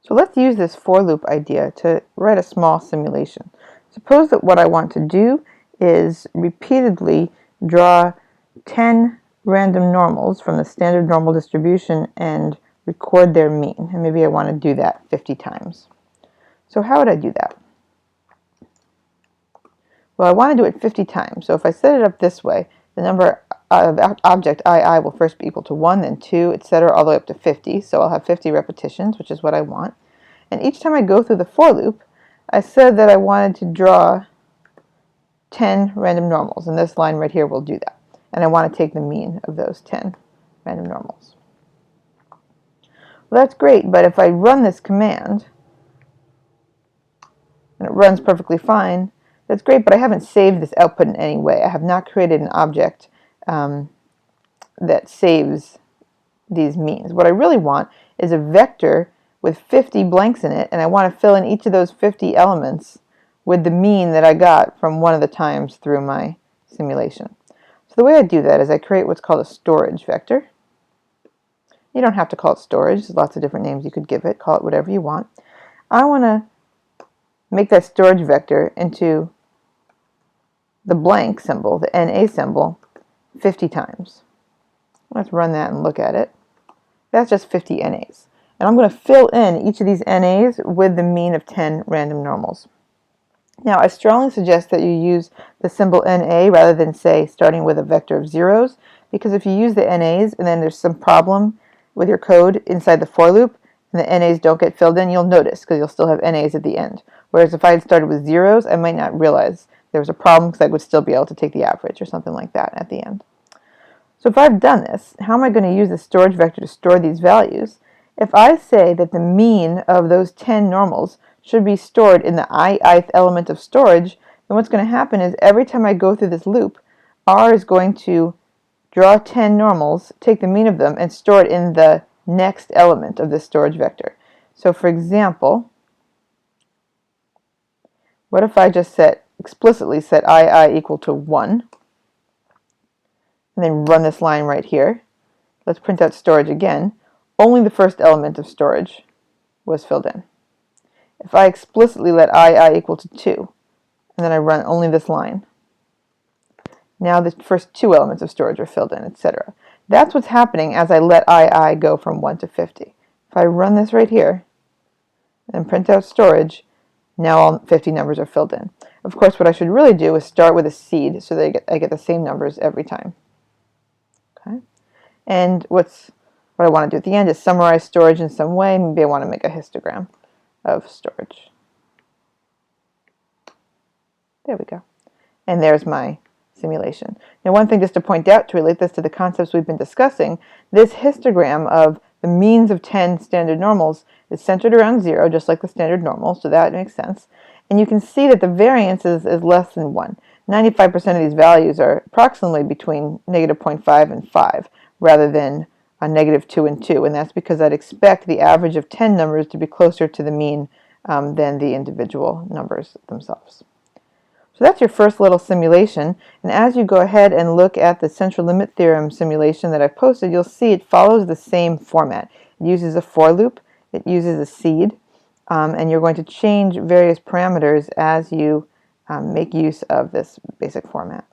So let's use this for loop idea to write a small simulation. Suppose that what I want to do is repeatedly draw 10 random normals from the standard normal distribution and record their mean. And maybe I want to do that 50 times. So how would I do that? Well, I want to do it 50 times. So if I set it up this way, the number of object I will first be equal to 1, then 2, etc., all the way up to 50. So I'll have 50 repetitions, which is what I want. And each time I go through the for loop, I said that I wanted to draw 10 random normals. And this line right here will do that. And I want to take the mean of those 10 random normals. Well, that's great, but if I run this command, and it runs perfectly fine, that's great, but I haven't saved this output in any way. I have not created an object that saves these means. What I really want is a vector with 50 blanks in it, and I want to fill in each of those 50 elements with the mean that I got from one of the times through my simulation. So the way I do that is I create what's called a storage vector. You don't have to call it storage. There's lots of different names you could give it. Call it whatever you want. I want to make that storage vector into the blank symbol, the NA symbol, 50 times. Let's run that and look at it. That's just 50 NAs. And I'm going to fill in each of these NAs with the mean of 10 random normals. Now, I strongly suggest that you use the symbol NA rather than, say, starting with a vector of zeros, because if you use the NAs and then there's some problem with your code inside the for loop and the NAs don't get filled in, you'll notice because you'll still have NAs at the end. Whereas if I had started with zeros, I might not realize there was a problem because I would still be able to take the average or something like that at the end. So if I've done this, how am I going to use the storage vector to store these values? If I say that the mean of those 10 normals should be stored in the ith element of storage, then what's going to happen is every time I go through this loop, R is going to draw 10 normals, take the mean of them, and store it in the next element of this storage vector. So for example, what if I just explicitly set I equal to 1, and then run this line right here. Let's print out storage again. Only the first element of storage was filled in. If I explicitly let I equal to 2, and then I run only this line, now the first 2 elements of storage are filled in, etc. That's what's happening as I let I go from 1 to 50. If I run this right here and print out storage, now all 50 numbers are filled in. Of course, what I should really do is start with a seed so that I get the same numbers every time. Okay? And what I want to do at the end is summarize storage in some way. Maybe I want to make a histogram of storage. There we go. And there's my simulation. Now, one thing just to point out to relate this to the concepts we've been discussing, this histogram of the means of 10 standard normals is centered around 0, just like the standard normal, so that makes sense. And you can see that the variance is less than 1. 95% of these values are approximately between -0.5 and 5, rather than a -2 and 2, and that's because I'd expect the average of 10 numbers to be closer to the mean than the individual numbers themselves. So that's your first little simulation, and as you go ahead and look at the central limit theorem simulation that I've posted, you'll see it follows the same format. It uses a for loop, it uses a seed, and you're going to change various parameters as you make use of this basic format.